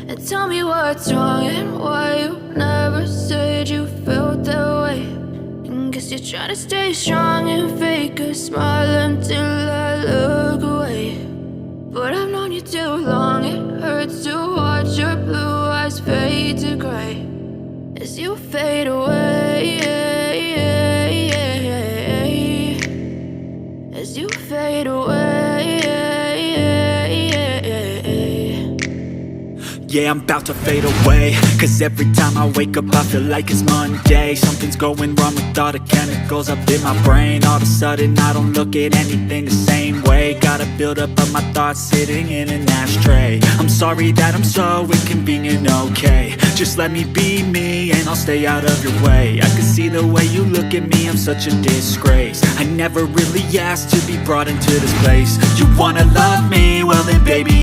And tell me what's wrong and why you never said you felt that way. And guess you're trying to stay strong and fake a smile until I look away. But I've known you too long, it hurts to watch your blue eyes fade to gray as you fade away, as you fade away. Yeah, I'm about to fade away, cause every time I wake up I feel like it's Monday. Something's going wrong with all the chemicals up in my brain. All of a sudden I don't look at anything the same way. Got a buildup of my thoughts sitting in an ashtray. I'm sorry that I'm so inconvenient, okay. Just let me be me and I'll stay out of your way. I can see the way you look at me, I'm such a disgrace. I never really asked to be brought into this place. You wanna love me? Well then baby